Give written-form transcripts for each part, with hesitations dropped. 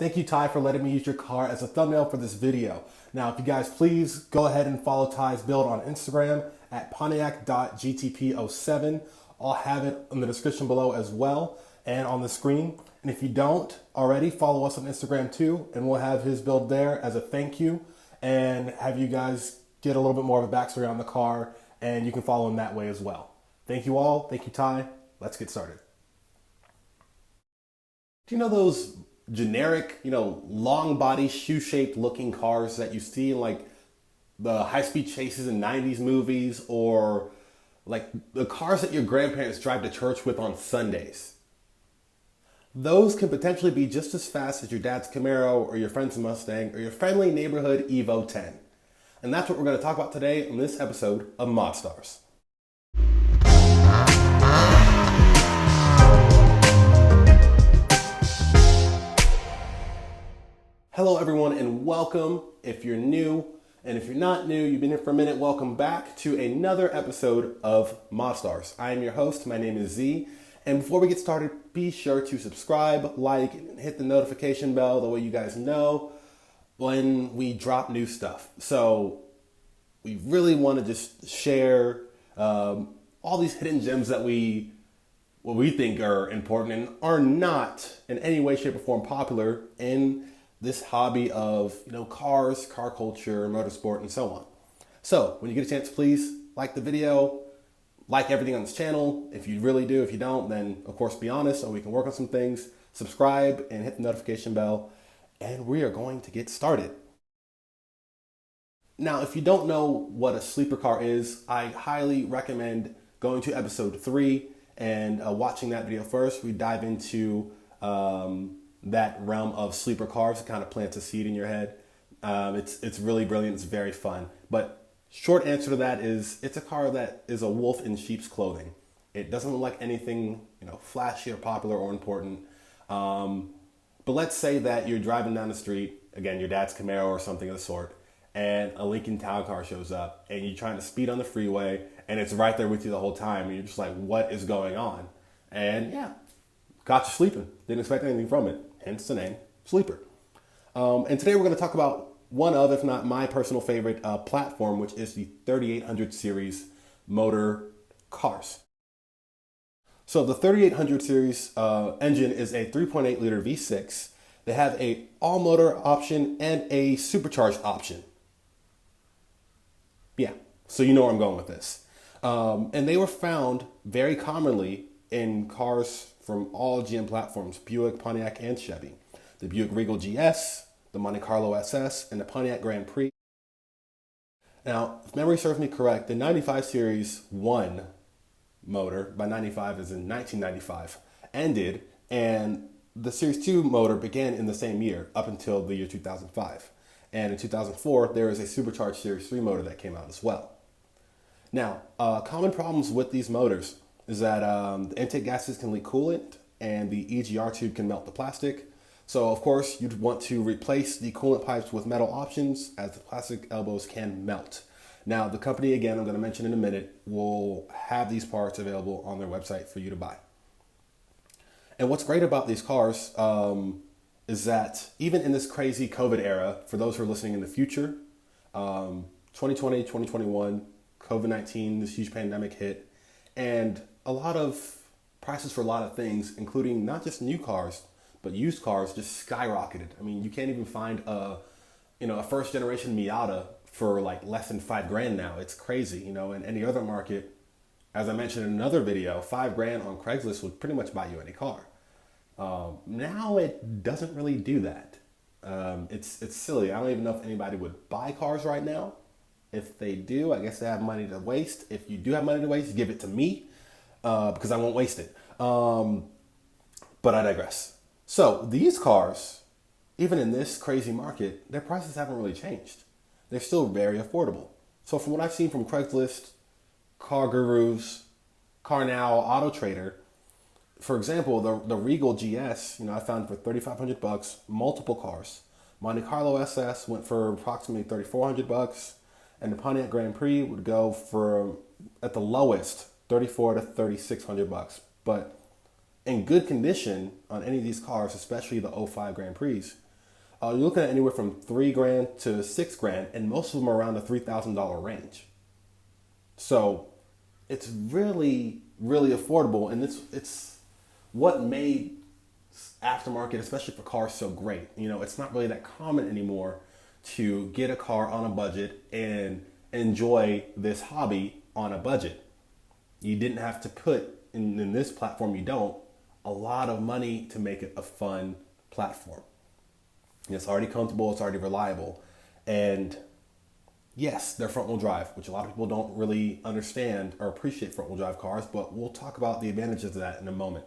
Thank you, Ty, for letting me use your car as a thumbnail for this video. Now, if you guys please go ahead and follow Ty's build on Instagram at pontiac.gtp07. I'll have it in the description below as well and on the screen. And if you don't already, follow us on Instagram too, and we'll have his build there as a thank you and have you guys get a little bit more of a backstory on the car, and you can follow him that way as well. Thank you all. Thank you, Ty. Let's get started. Do you know those generic, long body, shoe-shaped looking cars that you see in like the high-speed chases in 90s movies, or like the cars that your grandparents drive to church with on Sundays? Those can potentially be just as fast as your dad's Camaro or your friend's Mustang or your friendly neighborhood Evo 10. And that's what we're going to talk about today on this episode of ModStars. Hello everyone and welcome. If you're new, and if you're not new, you've been here for a minute, welcome back to another episode of ModStars. I am your host, my name is Z, and before we get started, be sure to subscribe, like, and hit the notification bell, the way you guys know when we drop new stuff. So we really want to just share all these hidden gems that what we think are important and are not in any way, shape, or form popular in this hobby of cars, car culture, motorsport, and so on. So when you get a chance, please like the video, like everything on this channel. If you really do, if you don't, then of course be honest so we can work on some things. Subscribe and hit the notification bell, and we are going to get started. Now, if you don't know what a sleeper car is, I highly recommend going to episode 3 and watching that video first. We dive into that realm of sleeper cars. It kind of plants a seed in your head. It's really brilliant. It's very fun. But short answer to that is it's a car that is a wolf in sheep's clothing. It doesn't look like anything flashy or popular or important. But let's say that you're driving down the street, again, your dad's Camaro or something of the sort, and a Lincoln Town Car shows up and you're trying to speed on the freeway and it's right there with you the whole time. And you're just like, what is going on? And yeah, got you sleeping. Didn't expect anything from it. Hence the name, Sleeper. And today we're going to talk about one of, if not my personal favorite platform, which is the 3800 series motor cars. So the 3800 series engine is a 3.8 liter V6. They have a all motor option and a supercharged option. Yeah, so you know where I'm going with this. And they were found very commonly in cars from all GM platforms, Buick, Pontiac, and Chevy. The Buick Regal GS, the Monte Carlo SS, and the Pontiac Grand Prix. Now, if memory serves me correct, the 95 Series 1 motor, by 95 as in 1995, ended, and the Series 2 motor began in the same year, up until the year 2005. And in 2004, there is a supercharged Series 3 motor that came out as well. Now, common problems with these motors is that the intake gases can leak coolant and the EGR tube can melt the plastic. So of course you'd want to replace the coolant pipes with metal options, as the plastic elbows can melt. Now the company, again, I'm going to mention in a minute, will have these parts available on their website for you to buy. And what's great about these cars is that even in this crazy COVID era, for those who are listening in the future, 2020, 2021, COVID-19, this huge pandemic hit, and a lot of prices for a lot of things, including not just new cars, but used cars, just skyrocketed. I mean, you can't even find a first generation Miata for like less than $5,000 now. It's crazy, in any other market, as I mentioned in another video, $5,000 on Craigslist would pretty much buy you any car. Now it doesn't really do that. It's silly. I don't even know if anybody would buy cars right now. If they do, I guess they have money to waste. If you do have money to waste, give it to me, because I won't waste it. But I digress. So these cars, even in this crazy market, their prices haven't really changed. They're still very affordable. So from what I've seen from Craigslist, Car Gurus, Car Now, Auto Trader, for example, the Regal GS, I found for $3,500, multiple cars. Monte Carlo SS went for approximately $3,400. And the Pontiac Grand Prix would go for, at the lowest, $3,400 to $3,600. But in good condition on any of these cars, especially the '05 Grand Prix, you're looking at anywhere from $3,000 to $6,000, and most of them are around the $3,000 range. So it's really, really affordable, and it's what made aftermarket, especially for cars, so great. You know, it's not really that common anymore to get a car on a budget and enjoy this hobby on a budget. You didn't have to put in this platform, you don't, a lot of money to make it a fun platform. And it's already comfortable, it's already reliable, and yes, they're front wheel drive, which a lot of people don't really understand or appreciate front wheel drive cars, but we'll talk about the advantages of that in a moment.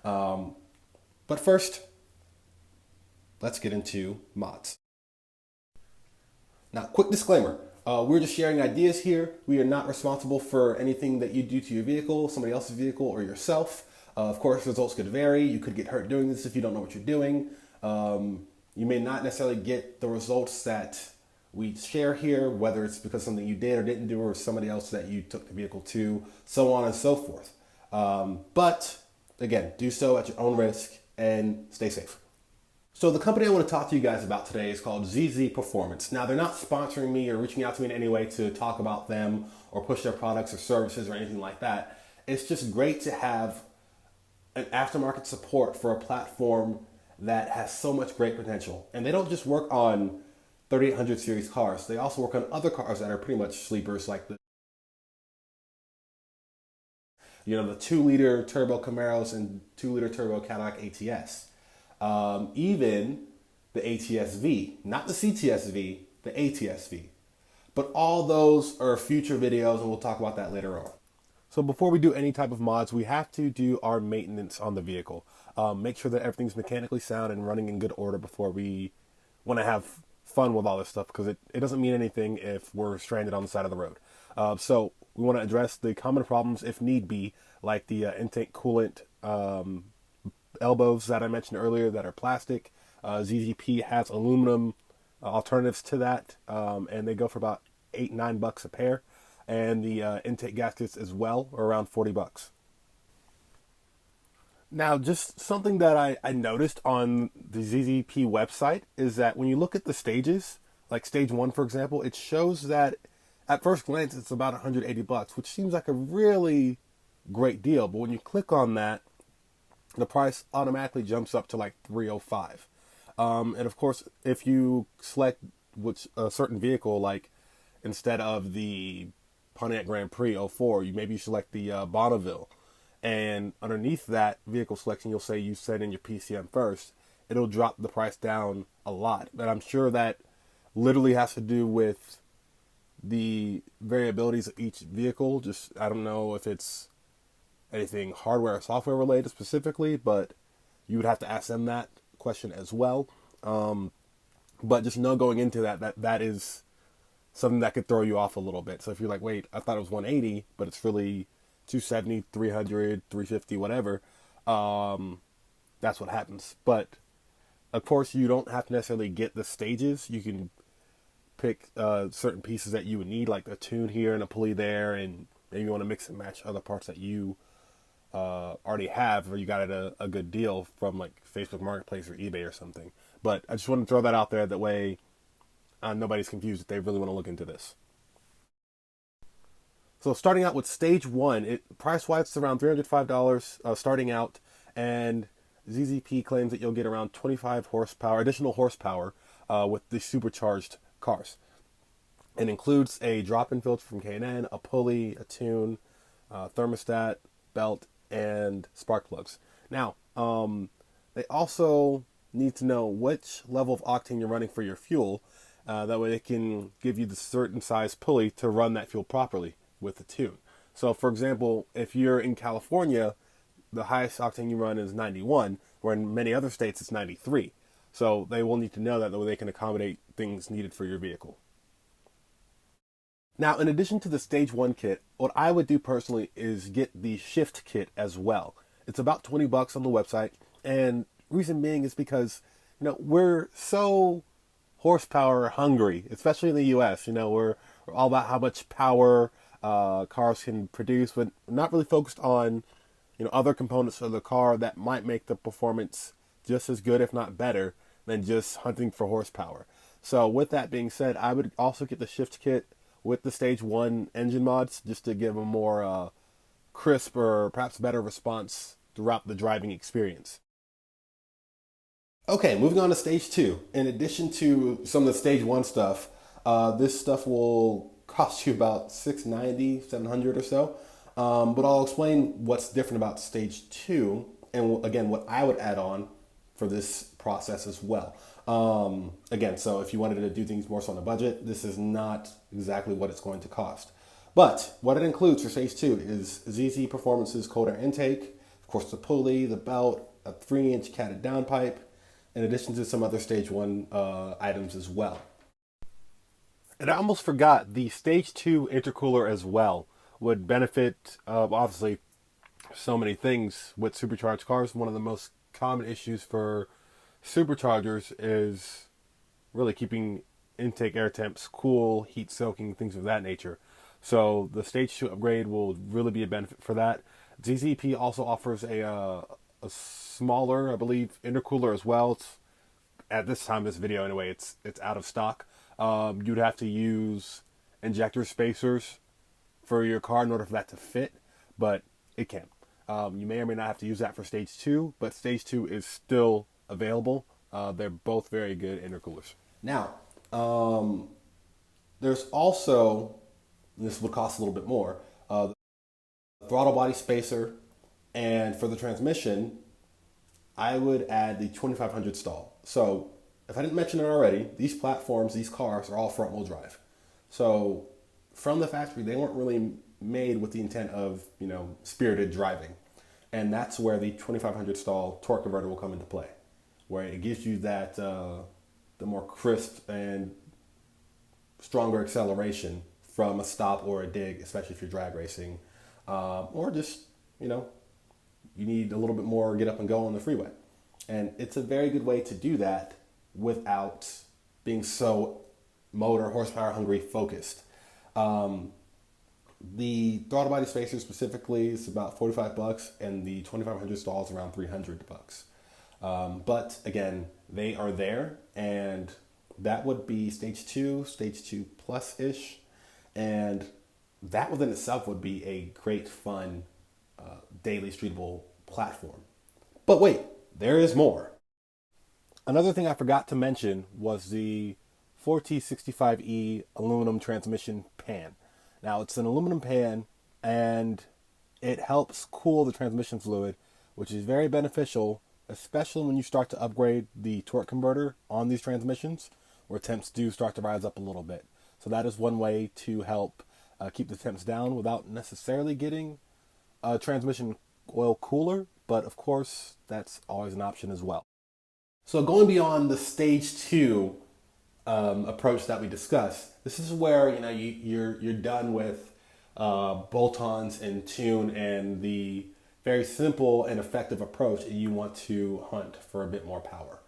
But first, let's get into mods. Now, quick disclaimer. We're just sharing ideas here. We are not responsible for anything that you do to your vehicle, somebody else's vehicle, or yourself. Of course, results could vary. You could get hurt doing this if you don't know what you're doing. You may not necessarily get the results that we share here, whether it's because something you did or didn't do or somebody else that you took the vehicle to, so on and so forth. But again, do so at your own risk and stay safe. So the company I want to talk to you guys about today is called ZZPERFORMANCE. Now, they're not sponsoring me or reaching out to me in any way to talk about them or push their products or services or anything like that. It's just great to have an aftermarket support for a platform that has so much great potential. And they don't just work on 3800 series cars. They also work on other cars that are pretty much sleepers, like the 2-liter turbo Camaros and 2-liter turbo Cadillac ATS. Even the ATS-V, not the CTS-V, the ATS-V. But all those are future videos, and we'll talk about that later on. So before we do any type of mods, we have to do our maintenance on the vehicle. Make sure that everything's mechanically sound and running in good order before we want to have fun with all this stuff, because it doesn't mean anything if we're stranded on the side of the road. So we want to address the common problems if need be, like the intake coolant elbows that I mentioned earlier that are plastic. ZZP has aluminum alternatives to that, and they go for about $8-9 a pair. And the intake gaskets as well are around $40. Now, just something that I noticed on the ZZP website is that when you look at the stages, like stage 1, for example, it shows that at first glance it's about $180, which seems like a really great deal. But when you click on that, the price automatically jumps up to like $305. And of course, if you select a certain vehicle, like instead of the Pontiac Grand Prix 04, you select the Bonneville. And underneath that vehicle selection, you'll say you set in your PCM first. It'll drop the price down a lot. But I'm sure that literally has to do with the variabilities of each vehicle. I don't know if it's anything hardware or software related specifically, but you would have to ask them that question as well. But just know going into that is something that could throw you off a little bit. So if you're like, wait, I thought it was 180, but it's really 270, 300, 350, whatever, that's what happens. But of course, you don't have to necessarily get the stages. You can pick certain pieces that you would need, like a tune here and a pulley there, and maybe you want to mix and match other parts that you already have, or you got it at a good deal from like Facebook Marketplace or eBay or something. But I just want to throw that out there, that way nobody's confused if they really want to look into this. So starting out with stage 1, price-wise it's around $305 starting out, and ZZP claims that you'll get around 25 additional horsepower with the supercharged cars. It includes a drop-in filter from K&N, a pulley, a tune, thermostat, belt, and spark plugs. Now, they also need to know which level of octane you're running for your fuel. That way they can give you the certain size pulley to run that fuel properly with the tune. So, for example, if you're in California, the highest octane you run is 91, where in many other states it's 93. So they will need to know that way they can accommodate things needed for your vehicle. Now, in addition to the stage 1 kit, what I would do personally is get the shift kit as well. It's about $20 on the website, and reason being is because, we're so horsepower hungry, especially in the US. We're all about how much power cars can produce, but not really focused on, other components of the car that might make the performance just as good, if not better, than just hunting for horsepower. So with that being said, I would also get the shift kit with the stage 1 engine mods just to give a more crisp or perhaps better response throughout the driving experience. Okay, moving on to stage 2. In addition to some of the stage 1 stuff, this stuff will cost you about $690, $700 or so. But I'll explain what's different about stage 2 and again what I would add on for this process as well. Again, so if you wanted to do things more so on a budget, this is not exactly what it's going to cost. But what it includes for stage 2 is ZZ Performance's cold air intake, of course the pulley, the belt, a 3-inch catted downpipe, in addition to some other stage 1 items as well. And I almost forgot, the stage 2 intercooler as well would benefit, obviously, so many things with supercharged cars. One of the most common issues for superchargers is really keeping intake air temps cool, heat soaking, things of that nature. So the stage 2 upgrade will really be a benefit for that. ZZP also offers a smaller, I believe, intercooler as well. It's, at this time, this video anyway, it's out of stock. You'd have to use injector spacers for your car in order for that to fit, but it can. You may or may not have to use that for stage 2, but stage 2 is still available. They're both very good intercoolers. Now, there's also, this would cost a little bit more, throttle body spacer, and for the transmission, I would add the 2500 stall. So if I didn't mention it already, these platforms, these cars are all front wheel drive. So from the factory, they weren't really made with the intent of, spirited driving. And that's where the 2500 stall torque converter will come into play, where it gives you that, the more crisp and stronger acceleration from a stop or a dig, especially if you're drag racing, or just, you need a little bit more get up and go on the freeway. And it's a very good way to do that without being so motor horsepower hungry focused. The throttle body spacer specifically is about $45, and the 2500 stall is around $300. But again, they are there, and that would be stage 2 plus ish, and that within itself would be a great fun daily streetable platform. But wait, there is more. Another thing I forgot to mention was the 4T65E aluminum transmission pan. Now, it's an aluminum pan, and it helps cool the transmission fluid, which is very beneficial, especially when you start to upgrade the torque converter on these transmissions, where temps do start to rise up a little bit. So that is one way to help keep the temps down without necessarily getting a transmission oil cooler, but of course, that's always an option as well. So going beyond the stage 2 approach that we discussed, this is where you're done with bolt-ons and tune and the very simple and effective approach, and you want to hunt for a bit more power.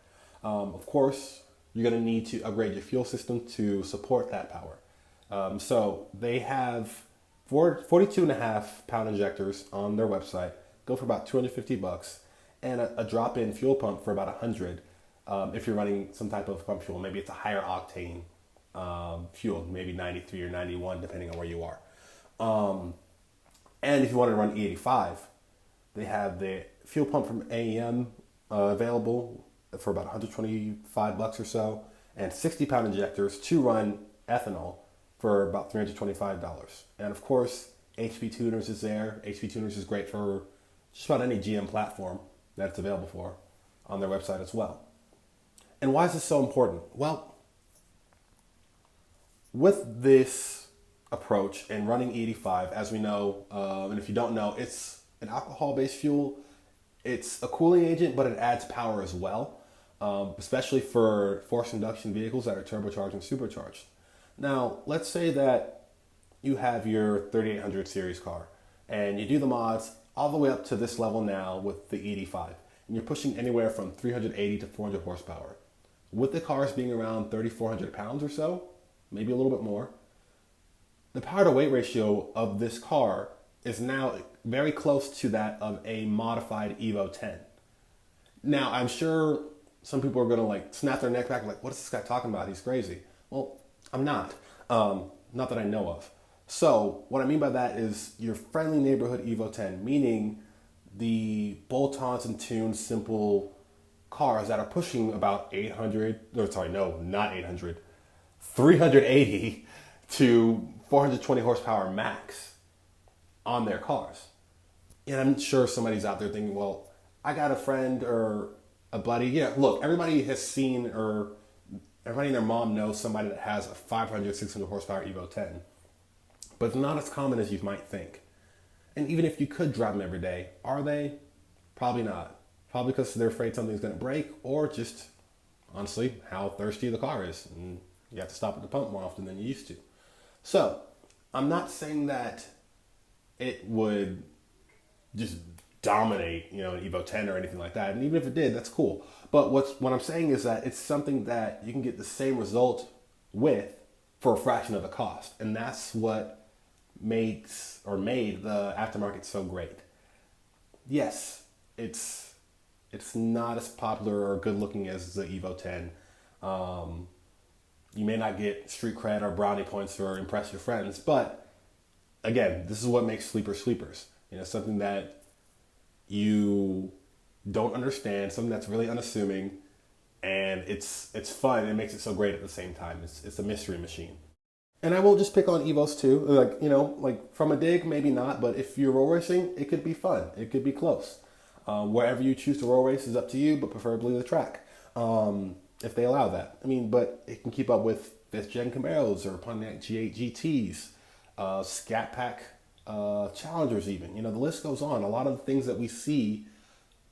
Of course, you're going to need to upgrade your fuel system to support that power. So they have 42.5 pound injectors on their website, go for about $250, and a drop-in fuel pump for about $100. If you're running some type of pump fuel, maybe it's a higher octane fuel, maybe 93 or 91, depending on where you are. And if you want to run E85, they have the fuel pump from AEM available for about $125 or so, and 60-pound injectors to run ethanol for about $325. And of course, HP Tuners is there. HP Tuners is great for just about any GM platform that it's available for on their website as well. And why is this so important? Well, with this approach and running E85, as we know, and if you don't know, it's an alcohol-based fuel. It's a cooling agent, but it adds power as well, especially for forced induction vehicles that are turbocharged and supercharged. Now, let's say that you have your 3800 series car, and you do the mods all the way up to this level now with the E85, and you're pushing anywhere from 380 to 400 horsepower. With the cars being around 3,400 pounds or so, maybe a little bit more, the power to weight ratio of this car is now very close to that of a modified Evo 10. Now, I'm sure some people are going to like snap their neck back like, what is this guy talking about? He's crazy. Well, I'm not. Not that I know of. So what I mean by that is your friendly neighborhood Evo 10, meaning the bolt-ons and tuned simple cars that are pushing about 800, or sorry, no, not 800, 380 to 420 horsepower max on their cars. And I'm sure somebody's out there thinking, well, I got a friend or a buddy. Yeah, look, everybody has seen, or everybody and their mom knows somebody that has a 500, 600 horsepower Evo 10. But it's not as common as you might think. And even if you could drive them every day, are they? Probably not. Probably because they're afraid something's going to break, or just, honestly, how thirsty the car is. And you have to stop at the pump more often than you used to. So, I'm not saying that it would just dominate, an Evo 10 or anything like that. And even if it did, that's cool. But what I'm saying is that it's something that you can get the same result with for a fraction of the cost. And that's what made the aftermarket so great. Yes, it's not as popular or good looking as the Evo 10. You may not get street cred or brownie points or impress your friends, but again, this is what makes sleepers sleepers. Something that you don't understand, something that's really unassuming, and it's fun. It makes it so great at the same time. It's a mystery machine. And I won't just pick on Evos too. Like from a dig, maybe not, but if you're roll racing, it could be fun. It could be close. Wherever you choose to roll race is up to you, but preferably the track, if they allow that. But it can keep up with 5th gen Camaros or Pontiac G8 GTs, Scat Pack Challengers even. The list goes on. A lot of the things that we see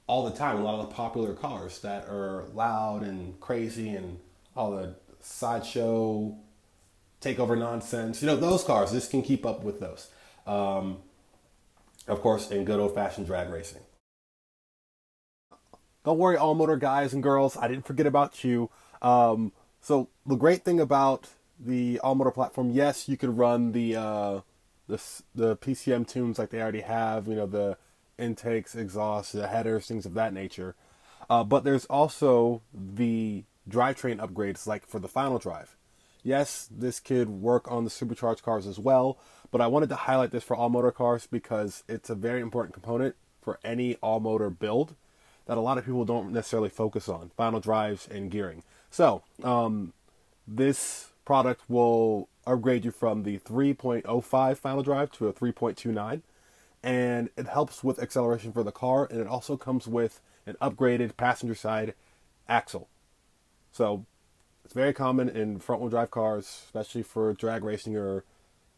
all the time, a lot of the popular cars that are loud and crazy and all the sideshow takeover nonsense, those cars, this can keep up with those. Of course, in good old-fashioned drag racing. Don't worry, all motor guys and girls, I didn't forget about you. So the great thing about the all motor platform, yes, you could run the PCM tunes like they already have, the intakes, exhausts, the headers, things of that nature. But there's also the drivetrain upgrades, like for the final drive. Yes, this could work on the supercharged cars as well, but I wanted to highlight this for all motor cars because it's a very important component for any all motor build that a lot of people don't necessarily focus on: final drives and gearing. So this product will upgrade you from the 3.05 final drive to a 3.29, and it helps with acceleration for the car, and it also comes with an upgraded passenger side axle. So it's very common in front-wheel drive cars, especially for drag racing or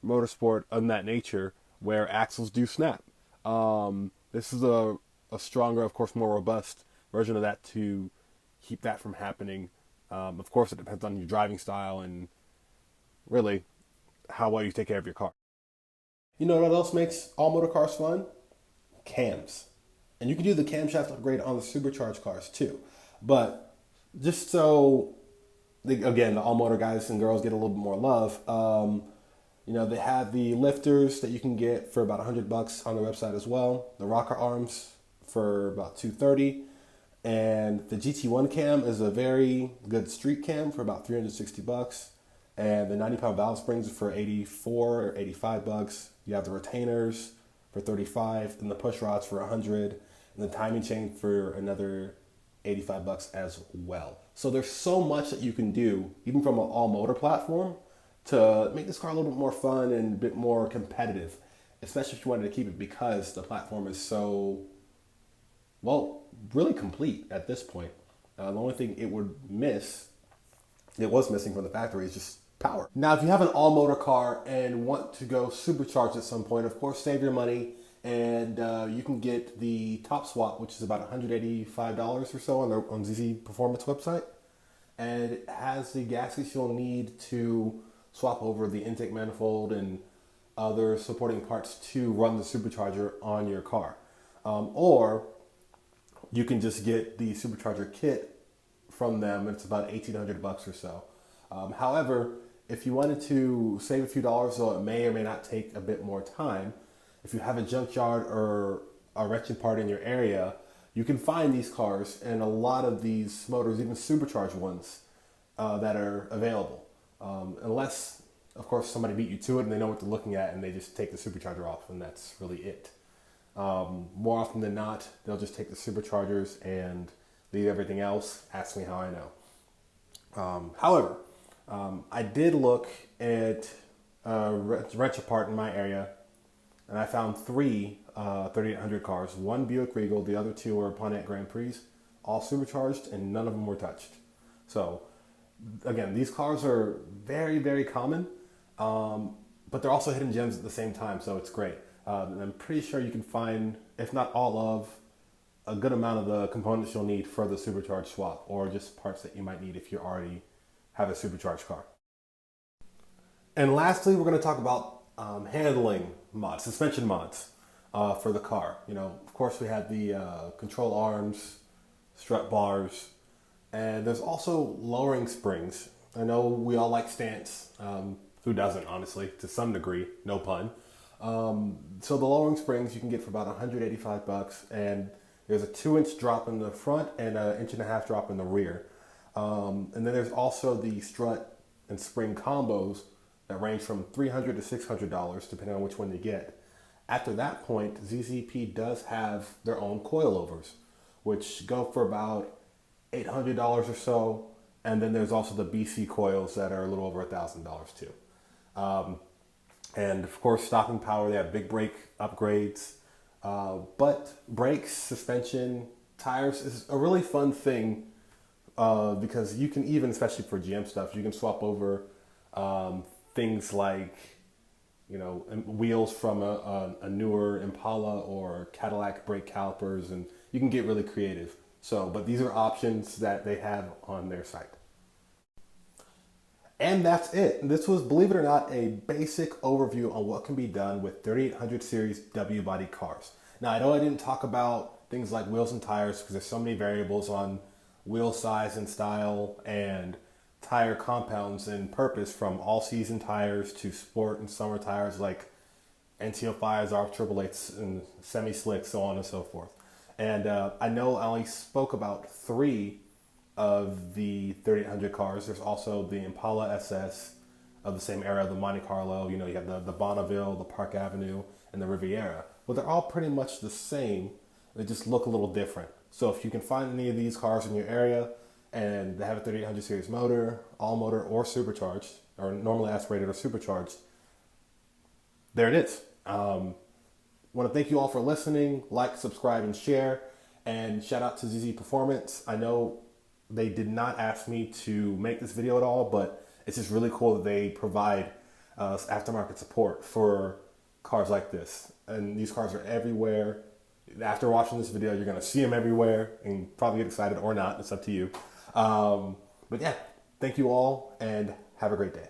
motorsport of that nature, where axles do snap. This is a stronger, of course, more robust version of that to keep that from happening. Of course, it depends on your driving style and really how well you take care of your car. You know what else makes all motor cars fun? Cams. And you can do the camshaft upgrade on the supercharged cars too. But just so, again, the all motor guys and girls get a little bit more love, they have the lifters that you can get for about $100 on their website as well. The rocker arms for about $230. And the GT1 cam is a very good street cam for about $360. And the 90-pound valve springs for $84 or $85. You have the retainers for $35, and the push rods for $100, and the timing chain for another $85 as well. So there's so much that you can do, even from an all-motor platform, to make this car a little bit more fun and a bit more competitive, especially if you wanted to keep it, because the platform is so, well, really complete at this point. The only thing it was missing from the factory is just power. Now, if you have an all-motor car and want to go supercharged at some point, of course, save your money, and you can get the top swap, which is about $185 or so on ZZ Performance website. And it has the gaskets you'll need to swap over the intake manifold and other supporting parts to run the supercharger on your car. Or you can just get the supercharger kit from them. It's about $1,800 or so. However, if you wanted to save a few dollars, though it may or may not take a bit more time, if you have a junkyard or a wrenching part in your area, You can find these cars and a lot of these motors, even supercharged ones, that are available. Unless, of course, somebody beat you to it and they know what they're looking at and they just take the supercharger off, and that's really it. More often than not, they'll just take the superchargers and leave everything else. Ask me how I know. However, I did look at Rent-A-Part in my area, and I found three 3800 cars. One Buick Regal, the other two were Pontiac Grand Prix, all supercharged, and none of them were touched. So, again, these cars are very, very common, but they're also hidden gems at the same time, so it's great. And I'm pretty sure you can find, if not all of, a good amount of the components you'll need for the supercharged swap, or just parts that you might need if you already have a supercharged car. And lastly, we're going to talk about handling mods, suspension mods for the car. You know, of course, we had the control arms, strut bars, and there's also lowering springs. I know we all like stance. Who doesn't, honestly, to some degree, no pun. So the lowering springs you can get for about $185, and there's a 2-inch drop in the front and an 1.5 inch drop in the rear. And then there's also the strut and spring combos that range from $300 to $600, depending on which one you get. After that point, ZZP does have their own coilovers, which go for about $800 or so. And then there's also the BC coils that are a little over $1,000 too. And of course, stopping power, they have big brake upgrades. But brakes, suspension, tires is a really fun thing because you can even, especially for GM stuff, you can swap over things like, you know, wheels from a newer Impala or Cadillac brake calipers, and you can get really creative. So, but these are options that they have on their site. And that's it. This was, believe it or not, a basic overview on what can be done with 3800 series W-body cars. Now, I know I didn't talk about things like wheels and tires because there's so many variables on wheel size and style and tire compounds and purpose, from all-season tires to sport and summer tires like NT05s, R888s, and semi-slicks, so on and so forth. And I know I only spoke about 3 of the 3800 cars. There's also the Impala SS of the same era, the Monte Carlo. You know, you have the Bonneville, the Park Avenue, and the Riviera. Well, they're all pretty much the same. They just look a little different. So if you can find any of these cars in your area and they have a 3800 series motor, all motor or supercharged, or normally aspirated or supercharged, there it is. I want to thank you all for listening. Like, subscribe, and share. And shout out to ZZ Performance. I know they did not ask me to make this video at all, but it's just really cool that they provide aftermarket support for cars like this. And these cars are everywhere. After watching this video, you're going to see them everywhere and probably get excited or not. It's up to you. But yeah, thank you all and have a great day.